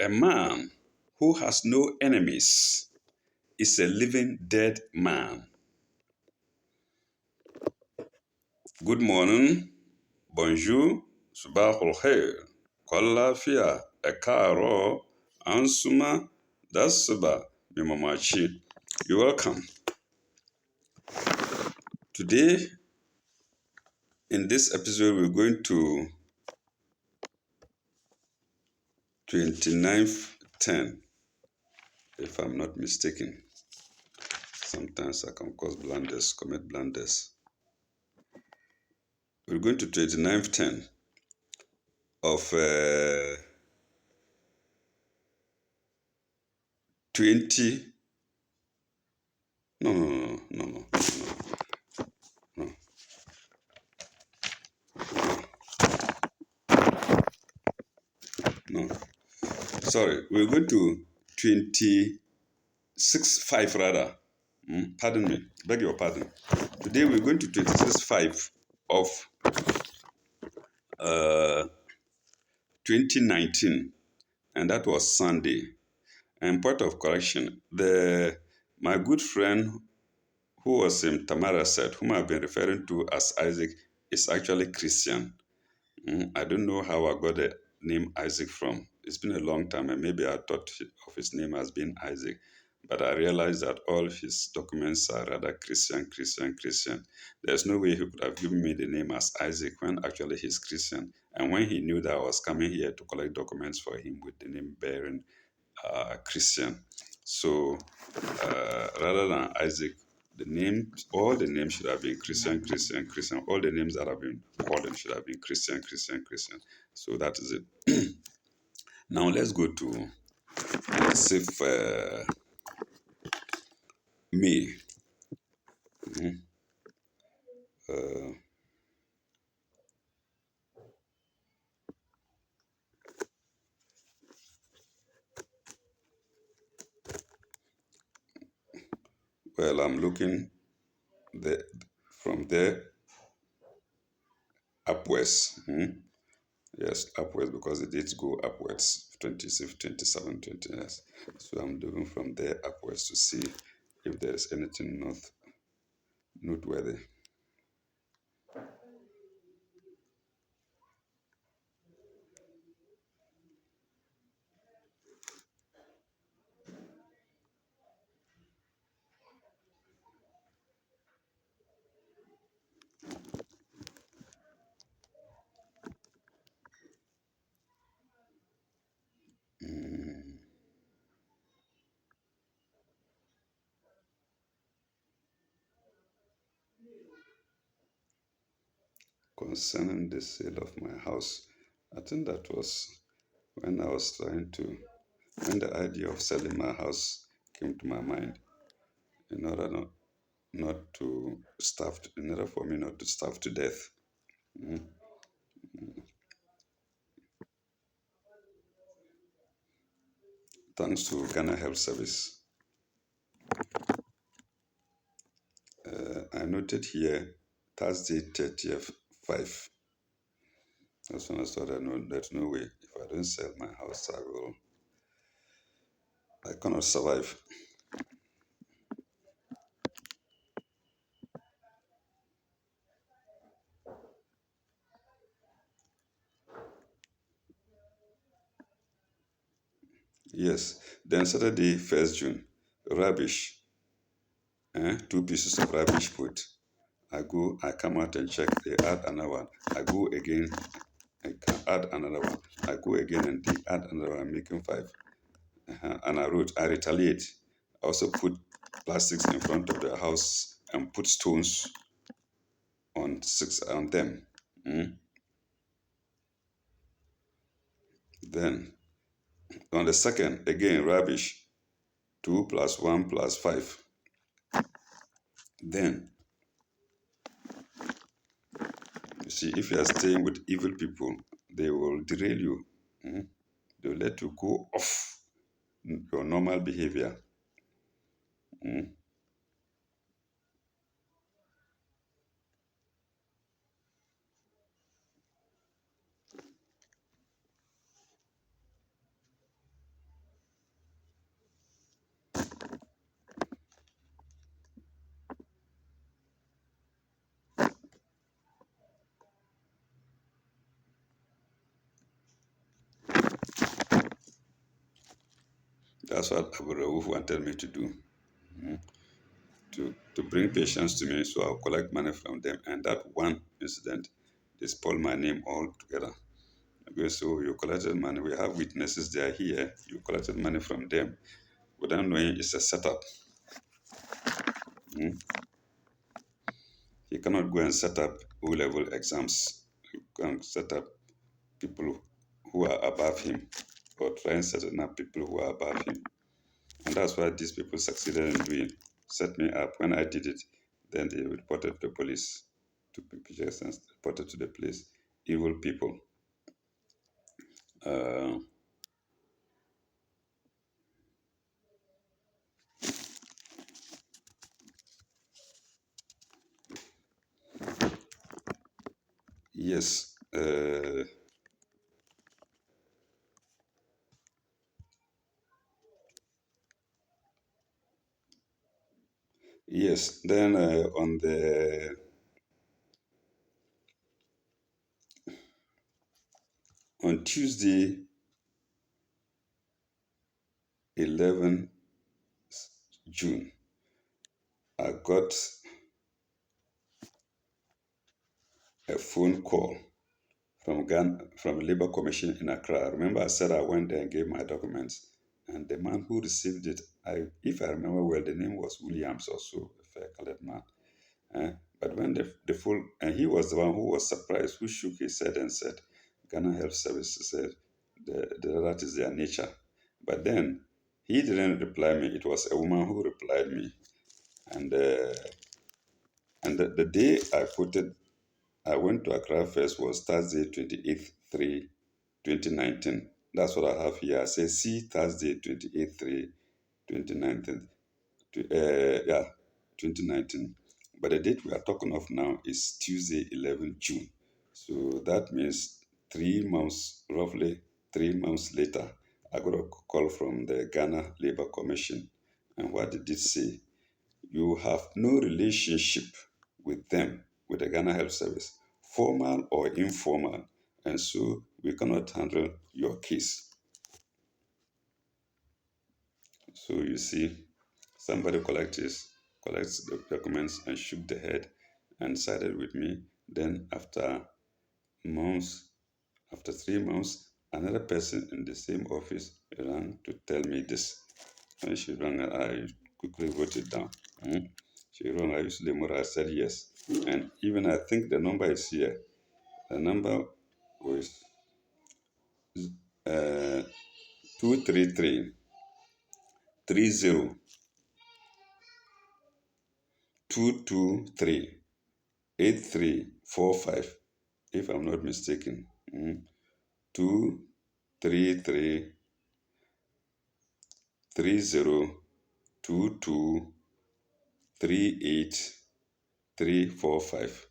A man who has no enemies is a living dead man. Good morning, bonjour, subahul khair, kwallafia, ekaro, ansuma, dasuba, mimamachi. You're welcome. Today, in this episode, we're going to 29th10, if I'm not mistaken. Sometimes I can commit blunders. We're going to 29th10 of 20. No. Sorry, we're going to 26.5 rather. Pardon me, beg your pardon. Today we're going to 26.5 of 2019, and that was Sunday. And point of correction, my good friend who was in Tamaraset, whom I've been referring to as Isaac, is actually Christian. I don't know how I got the name Isaac from. It's been a long time, and maybe I thought of his name as being Isaac. But I realized that all his documents are rather Christian. There's no way he could have given me the name as Isaac when actually he's Christian. And when he knew that I was coming here to collect documents for him with the name bearing Christian. So rather than Isaac, all the names should have been Christian. All the names that have been called him should have been Christian. So that is it. Now let's go to save May. Well, I'm looking from there upwards. Yes, upwards because it did go upwards 26, 27, 20 years. So I'm looking from there upwards to see if there's anything noteworthy. Concerning the sale of my house, I think that was when when the idea of selling my house came to my mind, in order in order for me not to starve to death. Thanks to Ghana Health Service. I noted here Thursday 30th 5. That's when I thought there's no way. If I don't sell my house, I cannot survive. Yes. Then Saturday 1st June, rubbish. 2 pieces of rubbish put. I come out and check, they add another one. I go again, I can add another one. I go again and they add another one, making 5. And I retaliate. I also put plastics in front of the house and put stones on them. Then on the second, again, rubbish. 2 plus 1 plus 5. Then, you see, if you are staying with evil people, they will derail you. They will let you go off your normal behavior. That's what Abu Rauf wanted me to do. To bring patients to me so I'll collect money from them. And that one incident, they spoiled my name altogether. Okay, so you collected money. We have witnesses, they are here. You collected money from them without knowing it's a setup. Mm. He cannot go and set up O-level exams. You can set up people who are above him or try and set up people who are above him. And that's what these people succeeded in doing. Set me up. When I did it, then they reported to the police, took pictures and reported to the police. Evil people. Uh, yes. Yes. Then on Tuesday, 11 June, I got a phone call from Ghana, from Labour Commission in Accra. Remember, I said I went there and gave my documents, and the man who received it, if I remember well, the name was Williams or so, a fair colored man. But when the full, and he was the one who was surprised, who shook his head and said, Ghana Health Services said, that is their nature. But then he didn't reply me. It was a woman who replied me, and the day I went to Accra first was Thursday, 28th 3 2019. That's what I have here. I say see Thursday, 28th 3 2019. Yeah, 2019. But the date we are talking of now is Tuesday, 11 June. So that means 3 months, roughly 3 months later, I got a call from the Ghana Labour Commission. And what did it say? You have no relationship with them, with the Ghana Health Service, formal or informal, and so we cannot handle your case. So you see, somebody collects the documents and shook the head and sided with me. Then after months, after 3 months, another person in the same office rang to tell me this. When she rang, I quickly wrote it down. She rang, I used Lemura, I said yes. And even I think the number is here. The number was 233 30 223 8345, if I'm not mistaken. 233 345.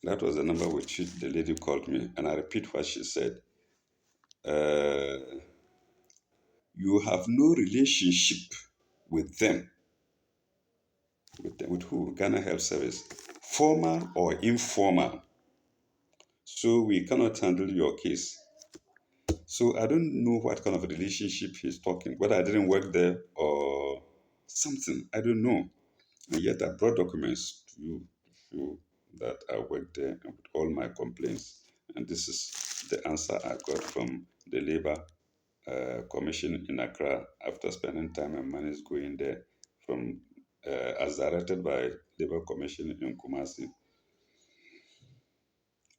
That was the number which the lady called me, and I repeat what she said. You have no relationship with them. With who? Ghana Health Service. Formal or informal. So we cannot handle your case. So I don't know what kind of relationship he's talking, whether I didn't work there or something. I don't know. And yet I brought documents to you to show that I worked there and with all my complaints. And this is the answer I got from the Labour Commission in Accra after spending time and money going there from as directed by Labour Commission in Kumasi.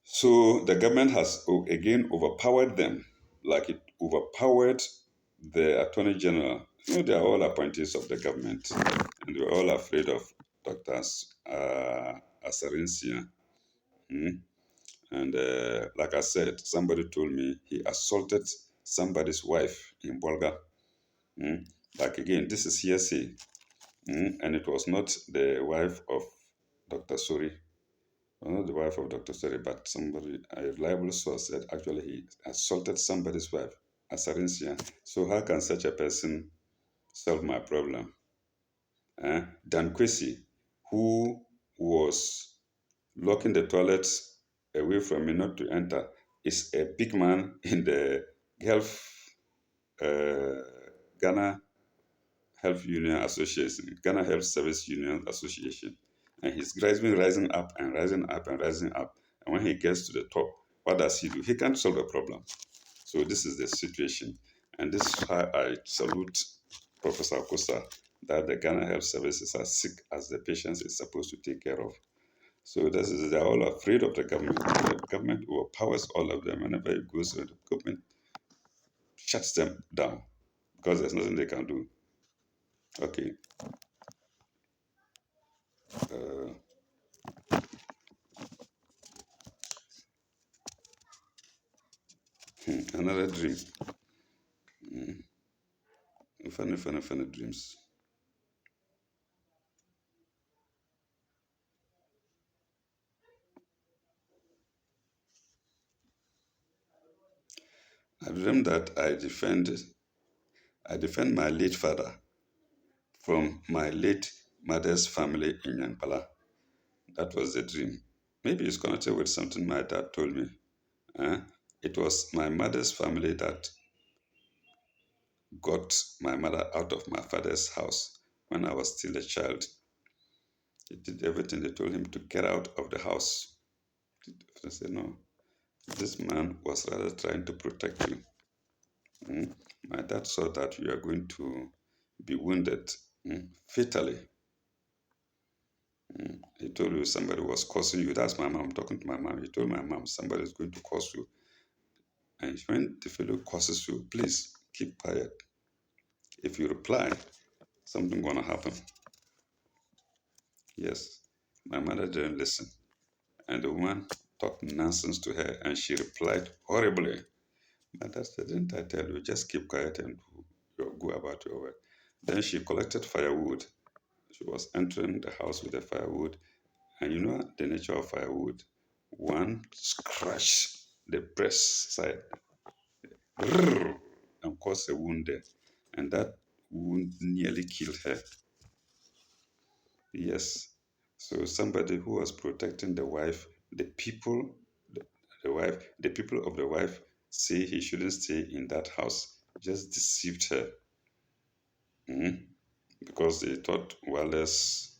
So the government has again overpowered them, like it overpowered the Attorney General. They are all appointees of the government, and they are all afraid of Dr. Asarinsia. And like I said, somebody told me he assaulted somebody's wife in Bolga. Like again, this is hearsay, and it was not the wife of Dr. Suri. Well, not the wife of Dr. Suri, but somebody, a reliable source said actually he assaulted somebody's wife, Asarinsia. So how can such a person solve my problem? Dan Kwesi, who was locking the toilets away from me not to enter, is a big man in the Gulf Ghana Health Union Association, Ghana Health Service Union Association. And he's rising up and rising up and rising up. And when he gets to the top, what does he do? He can't solve the problem. So this is the situation. And this is why I salute Professor Kosa that the Ghana Health Services are sick as the patients is supposed to take care of. So this is they're all afraid of the government. The government overpowers all of them. Whenever it goes, the government shuts them down because there's nothing they can do. Okay. Uh, Another dream. Funny dreams. I dreamed that I defend my late father from my late mother's family in Yankpala. That was the dream. Maybe it's connected with something my dad told me. Eh? It was my mother's family that got my mother out of my father's house when I was still a child. He did everything. They told him to get out of the house. I said, no, this man was rather trying to protect you. My dad saw that you are going to be wounded fatally. He told you somebody was cursing you. That's my mom talking to my mom. He told my mom somebody is going to curse you. And when the fellow curses you, please keep quiet. If you reply, something gonna happen. Yes, my mother didn't listen. And the woman talked nonsense to her and she replied horribly. My dad said, didn't I tell you, just keep quiet and go about your work. Then she collected firewood. She was entering the house with the firewood. And you know the nature of firewood. One scratch the breast side and caused a wound there. And that wound nearly killed her. Yes. So somebody who was protecting the wife, the, the people of the wife say he shouldn't stay in that house, just deceived her. Because they thought Wallace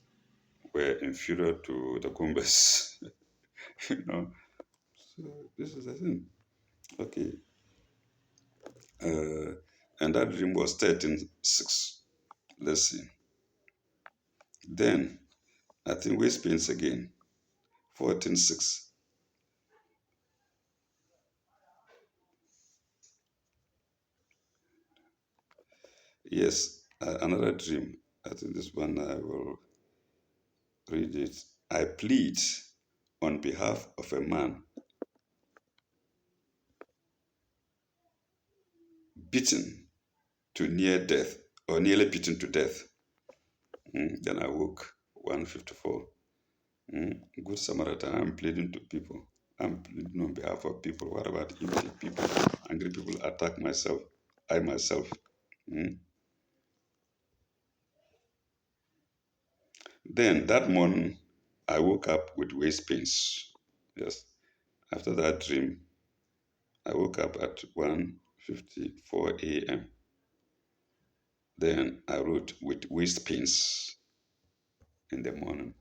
were inferior to the Gumbes. you know. So this is the thing. Okay. And that dream was 13:6. Let's see. Then I think waist pains again. 14:6. Yes, another dream. I think this one I will read it. I plead on behalf of a man beaten to near death or nearly beaten to death. Then I woke 154. Good Samaritan, I'm pleading to people. I'm pleading on behalf of people. What about if people, angry people attack myself, I myself? Mm. Then that morning, I woke up with waist pains. Yes. After that dream, I woke up at 1:54 a.m. Then I wrote with waist pains in the morning.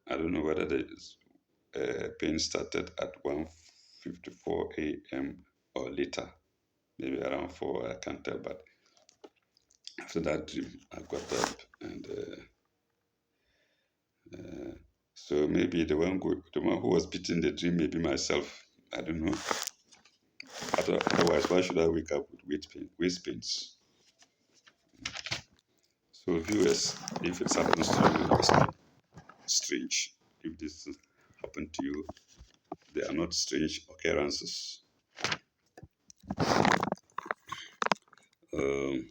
I don't know whether the pain started at 1:54 a.m. or later, maybe around 4, I can't tell. But after that dream, I got up and so maybe the one who was beating the dream, maybe myself. I don't know. Otherwise, why should I wake up with waist pains? So, viewers, if it happens to you, it's not strange. If this happened to you, they are not strange occurrences. Um,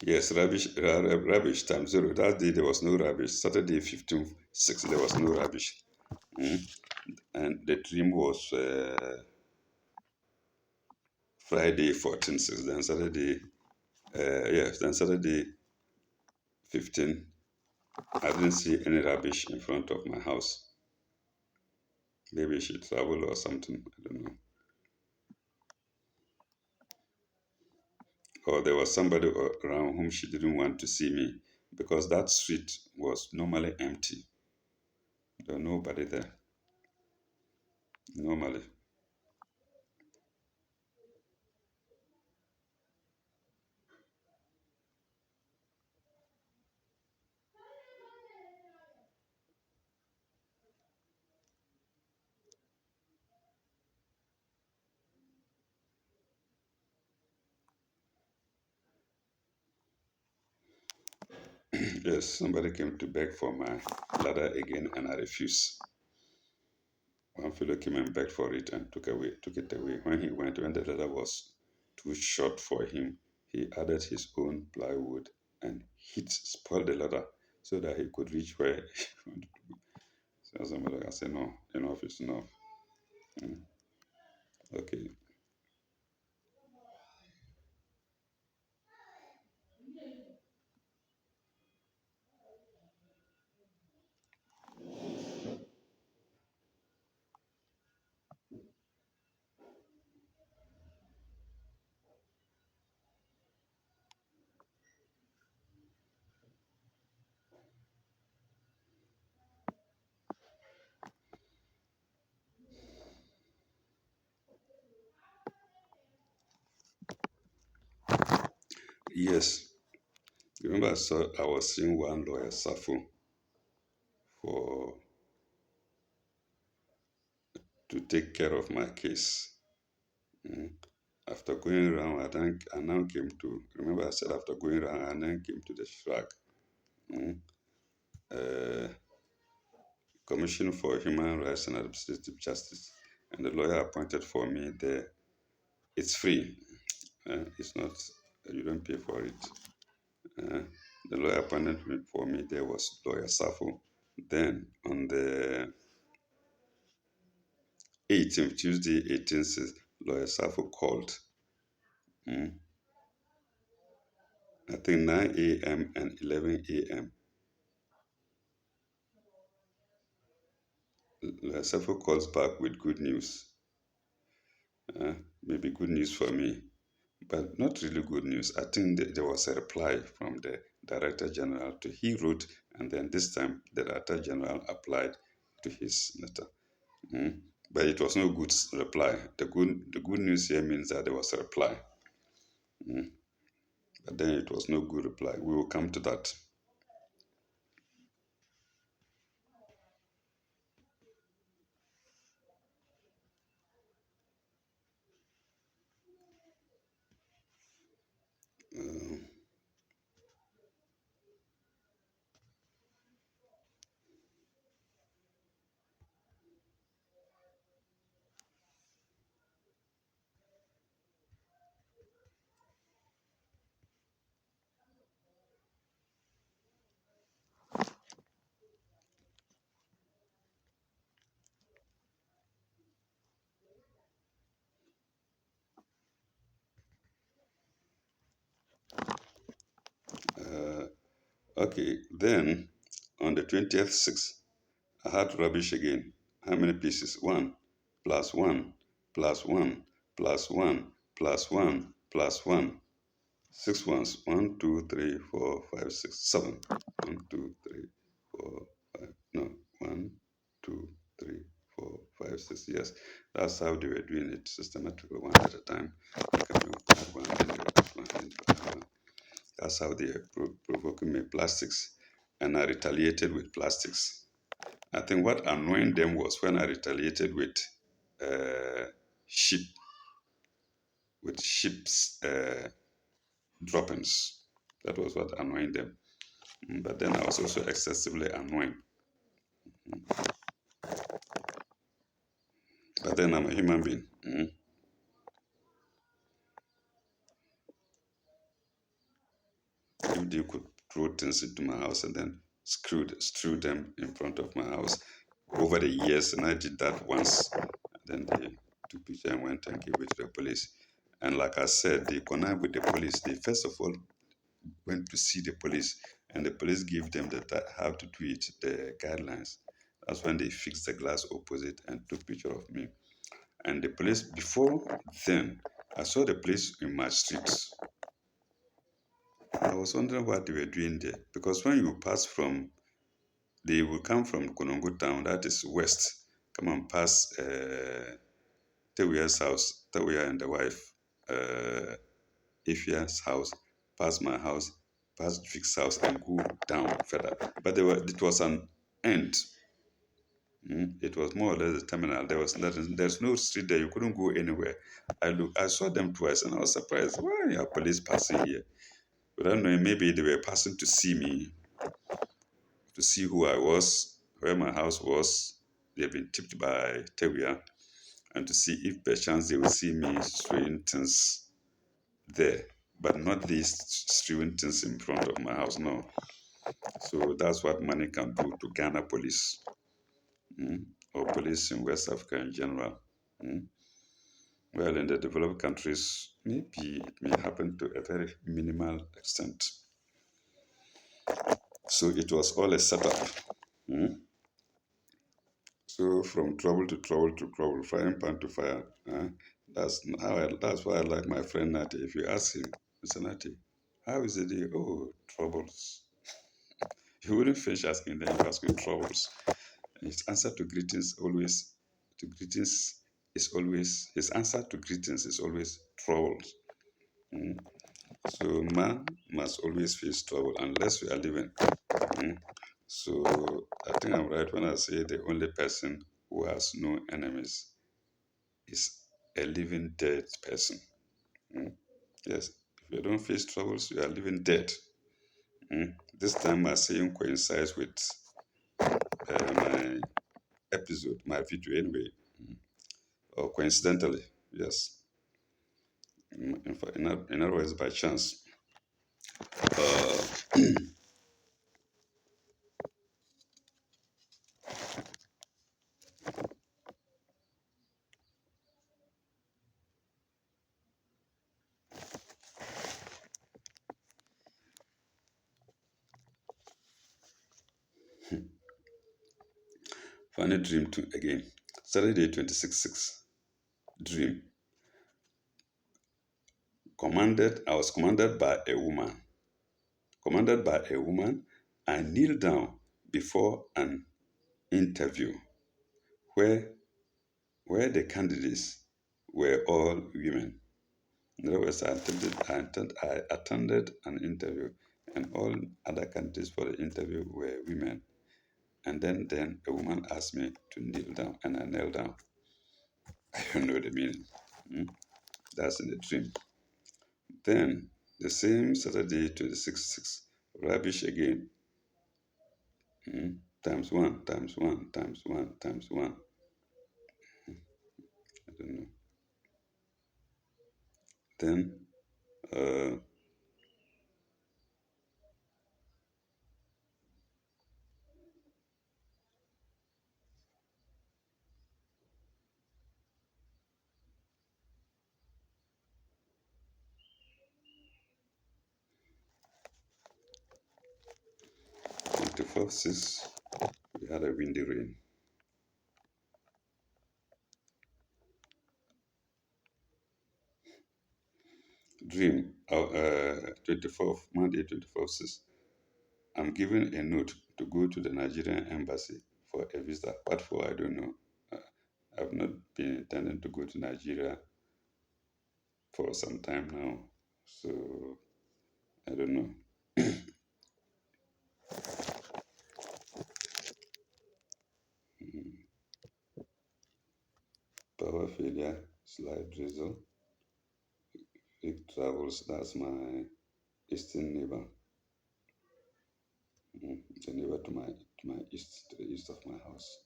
yes, rubbish time zero. That day there was no rubbish. Saturday 15:6 there was no rubbish. And the dream was Friday 14:6. Then Saturday, yes, then Saturday 15. I didn't see any rubbish in front of my house. Maybe she traveled or something. I don't know. Or there was somebody around whom she didn't want to see me because that street was normally empty. There was nobody there normally. Yes, somebody came to beg for my ladder again, and I refused. One fellow came and begged for it and took it away. When he went, when the ladder was too short for him, he added his own plywood and spoiled the ladder so that he could reach where he wanted to go. So somebody, I said, no, enough is enough. Mm, okay. Yes. Remember, I was seeing one lawyer, Safo, for to take care of my case. Mm. After going around, I now came to remember. I said after going around, I then came to the shrag. Mm. Uh, Commission for Human Rights and Administrative Justice, and the lawyer appointed for me there. It's free. It's not. You don't pay for it. Uh, the lawyer appointed for me there was lawyer Safo. Then on the 18th, Tuesday 18th, lawyer Safo called. Mm, I think 9 a.m. and 11 a.m. Lawyer Safo calls back with good news. Maybe good news for me, but not really good news. I think that there was a reply from the Director General to he wrote, and then this time the Director General applied to his letter. Mm. But it was no good reply. The good news here means that there was a reply, but then it was no good reply. We will come to that. Okay, then on the 20th, 6th, I had rubbish again. How many pieces? One, plus one, plus one, plus one, plus one, plus one. Six ones. One, two, three, four, five, six, seven. One, two, three, four, five. No, one, two, three, four, five, six. Yes, that's how they were doing it systematically, one at a time. Coming with that one, then that one, then that one. That's how they were provoking me plastics, and I retaliated with plastics. I think what annoyed them was when I retaliated uh, sheep, with sheep's droppings. That was what annoyed them. But then I was also excessively annoying. But then I'm a human being. If they could throw things into my house and then strew them in front of my house over the years, and I did that once, then they took picture and went and gave it to the police. And like I said, they connived with the police. They first of all went to see the police, and the police gave them how to do it, the guidelines. That's when they fixed the glass opposite and took picture of me. And the police, before then, I saw the police in my streets. I was wondering what they were doing there, because when you pass from, they will come from Konongo town, that is west, come and pass Tewia's house, Tewia and the wife, Ifia's house, past my house, past Vic's house, and go down further. But it was an end. It was more or less a terminal. There's no street there. You couldn't go anywhere. I saw them twice, and I was surprised. Why are police passing here? But I don't know. Maybe they were passing to see me, to see who I was, where my house was. They've been tipped by Tewia, and to see if by chance they will see me strewing things there, but not these strewing things in front of my house. No. So that's what money can do to Ghana police, or police in West Africa in general. Well, in the developed countries, maybe it may happen to a very minimal extent. So it was all a setup. So from trouble to trouble to trouble, frying pan to fire. That's why I like my friend Nati. If you ask him, Mr. Nati, how is the day? Oh, troubles. He wouldn't finish asking, then you ask him troubles. And his answer to greetings his answer to greetings is always troubles. So man must always face trouble unless we are living. So I think I'm right when I say the only person who has no enemies is a living dead person. Yes, if you don't face troubles, you are living dead. This time my saying coincides with my episode, my video anyway, or coincidentally, yes. In fact, in other words, by chance. 'Funny dream too again. Saturday 26/6. Dream. I was commanded by a woman. Commanded by a woman, I kneel down before an interview where the candidates were all women. In other words, I attended an interview, and all other candidates for the interview were women. And then a woman asked me to kneel down, and I knelt down. I don't know the meaning. That's in the dream. Then the same Saturday, 26/6, rubbish again. Times one, times one, times one, times one. I don't know. Then 24/6, we had a windy rain. Dream, 24th, Monday, 24/6. I'm given a note to go to the Nigerian embassy for a visa. What for? I don't know. I've not been intending to go to Nigeria for some time now, so I don't know. Power failure, slight drizzle. Big travels. That's my eastern neighbor. The neighbor to my east, to the east of my house.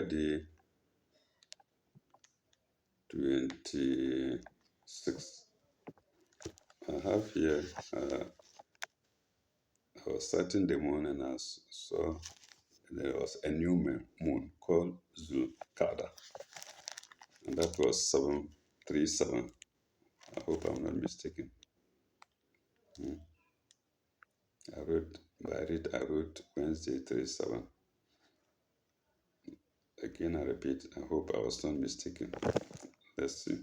Friday 26. I have here, I was starting the morning and I saw there was a new moon called Zulkada, and that was 737. I hope I'm not mistaken. I wrote Wednesday 37. Again, I repeat, I hope I was not mistaken. Let's see.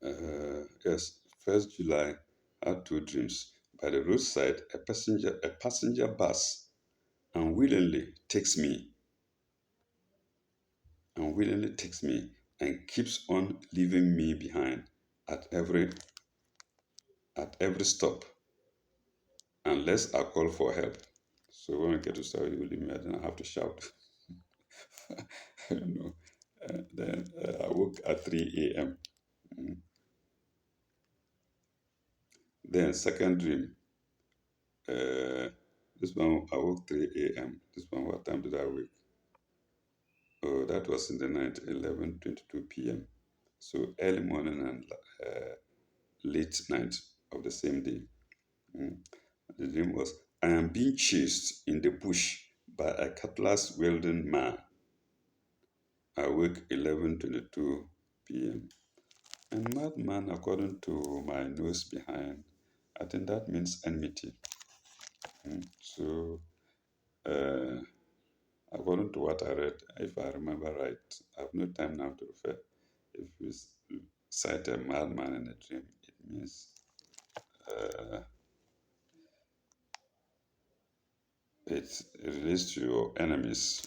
Uh, yes, 1st July, I had two dreams. By the roadside, a passenger bus unwillingly takes me, and keeps on leaving me behind at every at every stop unless I call for help. So when I get to Saudi, you leave me, I don't have to shout. I don't know. Then I woke at 3 a.m. Then second dream, uh, this one I woke 3 a.m. This one, what time did I wake? Oh, that was in the night, 11:22 p.m. So early morning and late night of the same day. Mm. The dream was, I am being chased in the bush by a cutlass wielding man. I wake 11:22 p.m. And madman, according to my nose behind, I think that means enmity. So, uh, according to what I read, if I remember right, I have no time now to refer. If you sight a madman in a dream, it means uh, it relates to your enemies.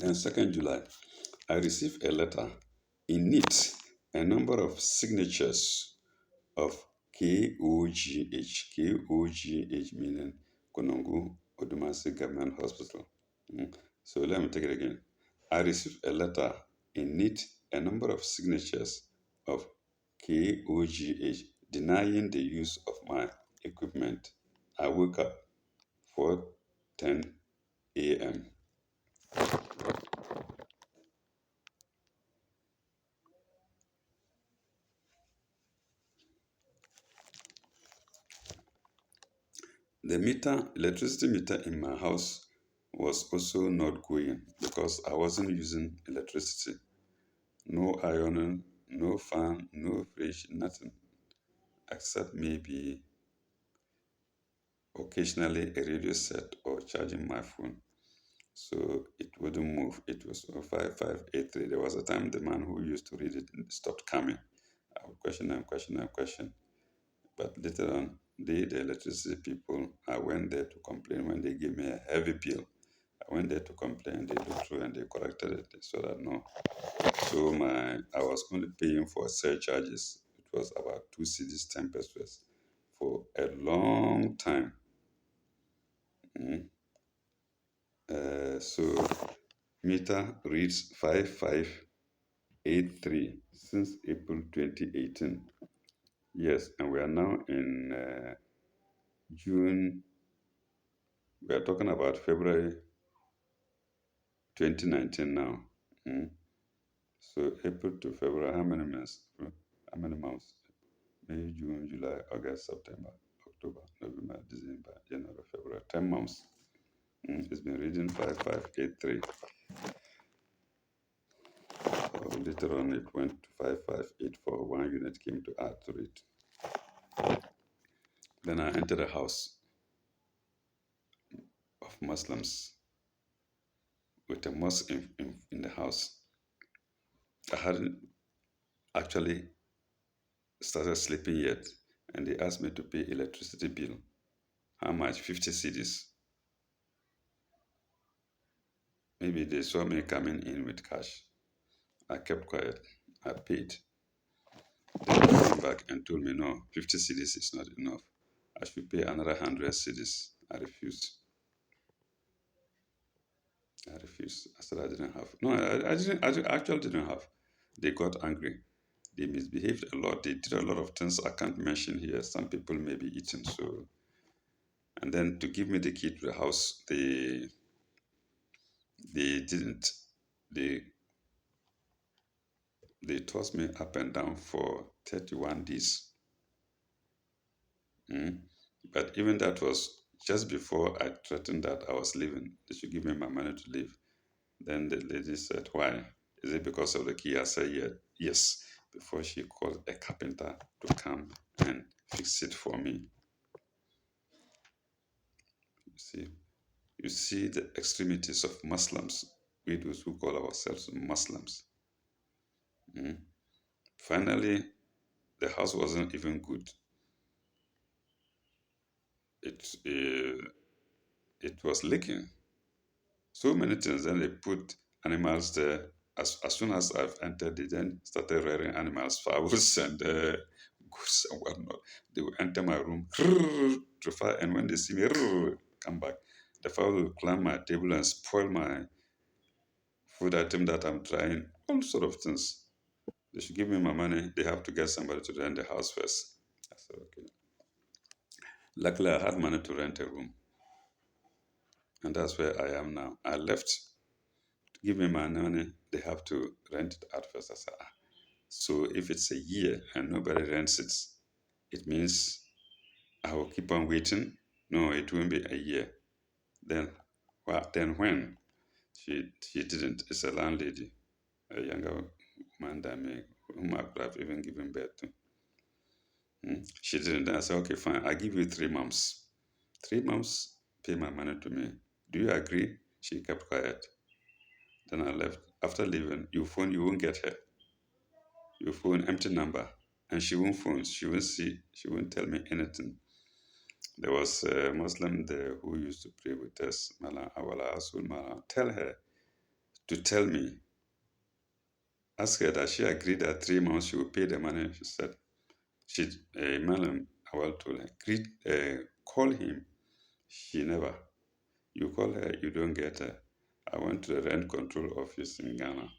Then 2nd July, I received a letter. In it, a number of signatures of KOGH meaning Konongo Odumasi Government Hospital. So let me take it again. I received a letter. In it, a number of signatures of KOGH denying the use of my equipment. I woke up 4:10 a.m. The electricity meter in my house was also not going because I wasn't using electricity. No ironing, no fan, no fridge, nothing except maybe occasionally a radio set or charging my phone. So it wouldn't move. It was 5583. There was a time the man who used to read it stopped coming. I would question. But later on, the electricity people, I went there to complain when they gave me a heavy bill. I went there to complain. They looked through and they corrected it. They saw that no. So I was only paying for surcharges. It was about 2 cedis, 10 pesos for a long time. So meter reads 5583 since April 2018. Yes, and we are now in June. We are talking about February 2019 now. So April to February, how many months? How many months? May, June, July, August, September, October, November, December, January, February. 10 months. It's been reading 5583. So later on, it went to 5584. One unit came to add to it. Then I entered a house of Muslims with a mosque in the house. I hadn't actually started sleeping yet, and they asked me to pay electricity bill. How much? 50 cedis. Maybe they saw me coming in with cash. I kept quiet. I paid. Then they came back and told me, no, 50 cedis is not enough. I should pay another 100 cedis. I refused. I said I didn't have. No, I didn't. I actually didn't have. They got angry. They misbehaved a lot. They did a lot of things I can't mention here. Some people may be eating. So, and then to give me the key to the house, they didn't. They they tossed me up and down for 31 days. But even that was just before I threatened that I was leaving. They should give me my money to leave. Then the lady said, why? Is it because of the key? I said, yeah, yes. Before she called a carpenter to come and fix it for me. See, you see the extremities of Muslims, we those who call ourselves Muslims. Finally, the house wasn't even good. It was leaking. So many things. Then they put animals there. As soon as I've entered, they then started rearing animals, fowls and goose and whatnot. They will enter my room to fire, and when they see me, come back. The fowl will climb my table and spoil my food item that I'm trying. All sort of things. They should give me my money. They have to get somebody to rent the house first. I said, okay. Luckily, I had money to rent a room. And that's where I am now. I left. Give me my money. They have to rent it out first. I said, ah. So if it's a year and nobody rents it, it means I will keep on waiting. No, it won't be a year. Then, well, then when? She didn't. It's a landlady, a younger man than me, whom I could have even given birth to. She didn't. I said, okay, fine. I give you 3 months. 3 months, pay my money to me. Do you agree? She kept quiet. Then I left. After leaving, you phone, you won't get her. You phone empty number. And she won't phone. She won't see. She won't tell me anything. There was a Muslim there who used to pray with us, Malam Awala Asul Malam. Tell her to tell me. Ask her that she agreed that 3 months she will pay the money. She said, Malam Awal told her, call him. She never. You call her, you don't get her. I went to the rent control office in Ghana.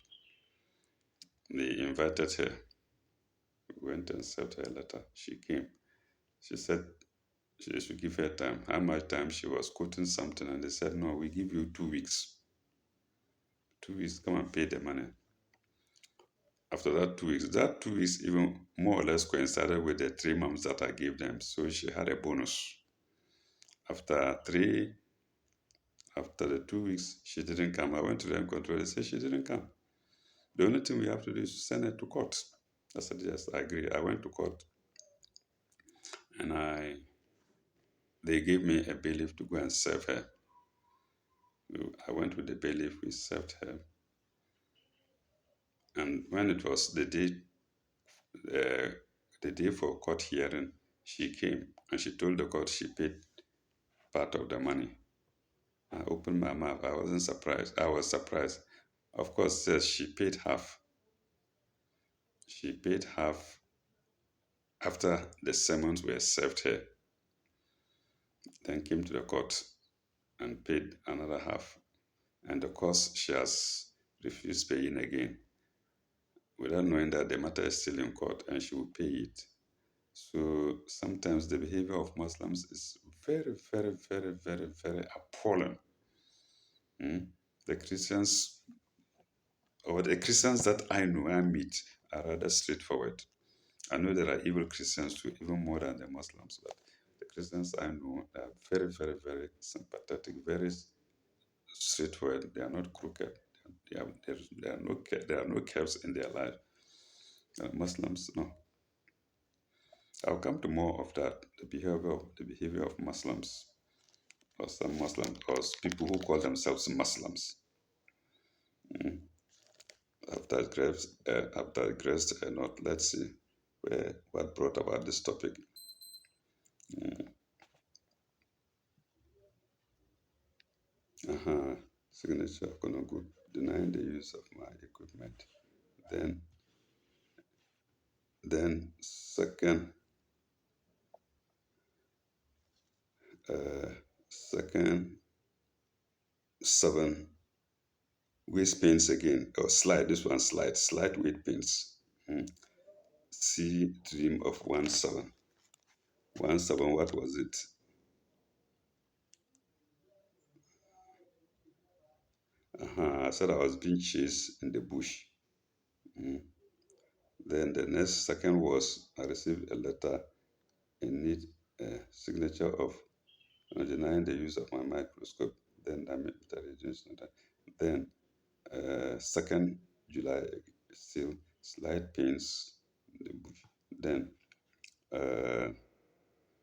They invited her. We went and sent her a letter. She came. She said she should give her time. How much time? She was quoting something, and they said, no, we give you 2 weeks. 2 weeks, come and pay the money. After that 2 weeks even more or less coincided with the 3 months that I gave them. So she had a bonus. After the 2 weeks, she didn't come. I went to the control. They said she didn't come. The only thing we have to do is send her to court. I said, yes, I agree. I went to court, and they gave me a bailiff to go and serve her. I went with the bailiff. We served her. And when it was the day for court hearing, she came and she told the court she paid part of the money. I opened my mouth. I wasn't surprised. I was surprised. Of course, says she paid half. She paid half after the sermons were served her. Then came to the court and paid another half. And of course, she has refused paying again without knowing that the matter is still in court and she will pay it. So sometimes the behavior of Muslims is very, very, very, very, very appalling. The Christians that I know and meet are rather straightforward. I know there are evil Christians too, even more than the Muslims, but the Christians I know are very, very, very sympathetic, very straightforward. They are not crooked. There are no curves in their life. Muslims, no. I'll come to more of that. The behavior of Muslims, or some Muslims, or people who call themselves Muslims. I've digressed a lot. Let's see what brought about this topic. Uh-huh. Signature of Konogu, denying the use of my equipment. Then, then second seven waist pains again. Or slide. This one slide weight pains. See dream of 1-7. 1-7. What was it? I said I was being chased in the bush. Then the next second was I received a letter in need a signature of denying the use of my microscope. Then that made the reduced. Then 2nd July, still slight pains in the bush. Then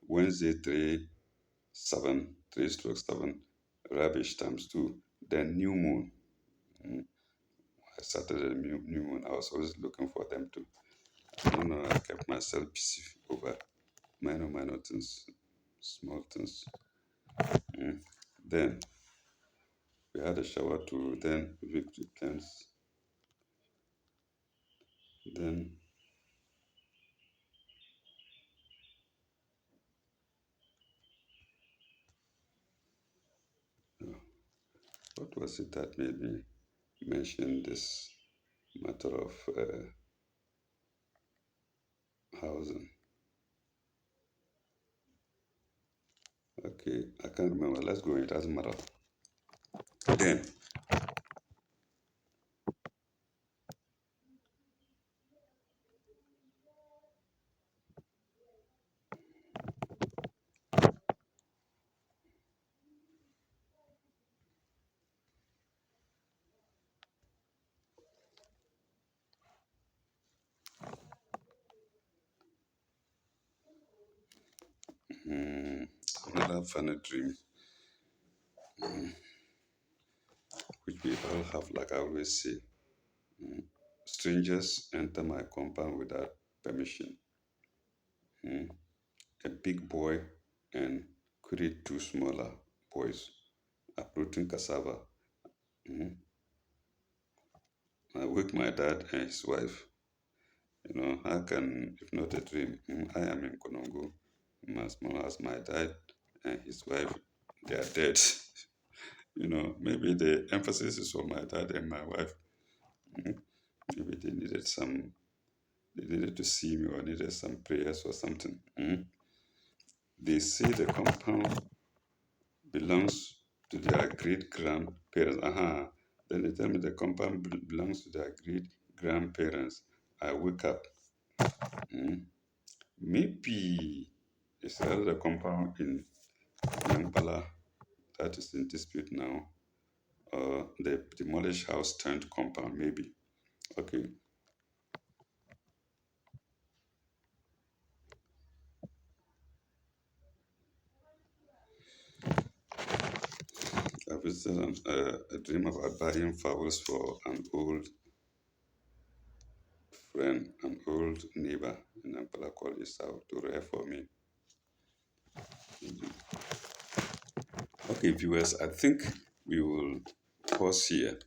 Wednesday 3/7, rubbish times 2. Then new moon. I started a new moon. I was always looking for them too. I don't know. I kept myself busy over minor things, small things. Then we had a shower too. Then victory plans. Then what was it that made me mention this matter of housing? Okay, I can't remember. Let's go. It doesn't matter. Then another funny dream, which we all have, like I always say. Strangers enter my compound without permission. A big boy and create two smaller boys uprooting cassava. I wake my dad and his wife. How can, if not a dream? I am in Konongo, as small as my dad and his wife, they are dead. Maybe the emphasis is on my dad and my wife. Maybe they needed to see me or needed some prayers or something. They say the compound belongs to their great grandparents. Then they tell me the compound belongs to their great grandparents. I wake up. Maybe it's rather the compound in Nampala that is in dispute now. The demolished house turned compound, maybe. Okay. I visited a dream about buying flowers for an old friend, an old neighbor in Nampala called Isao to rear for me. Okay, viewers, I think we will pause here.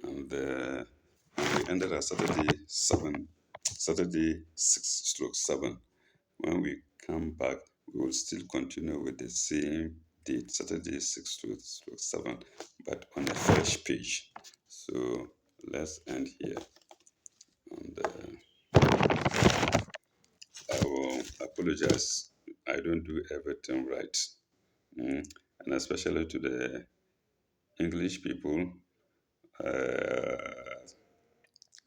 And we ended at Saturday 6/7. When we come back, we will still continue with the same date, Saturday 6/7, but on a fresh page. So let's end here. And I will apologize. I don't do everything right. And especially to the English people, uh,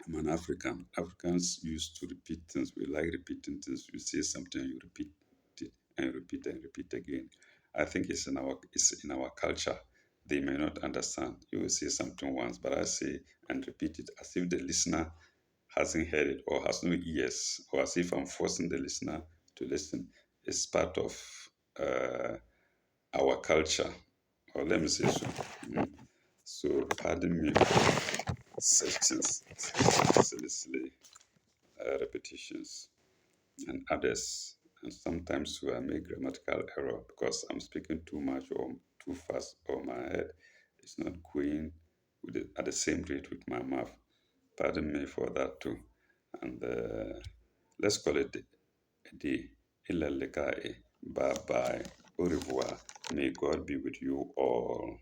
I'm an African. Africans used to repeat things. We like repeating things. You say something, you repeat it and repeat again. I think it's in our culture. They may not understand. You will say something once, but I say and repeat it as if the listener hasn't heard it or has no ears, or as if I'm forcing the listener to listen. It's part of uh, our culture, or let me say so. Mm. So pardon me for such things, silly repetitions and others. And sometimes I make grammatical error because I'm speaking too much or too fast, or my head is not going at the same rate with my mouth. Pardon me for that too. And let's call it a day. Illa likai. Bye bye. Au revoir. May God be with you all.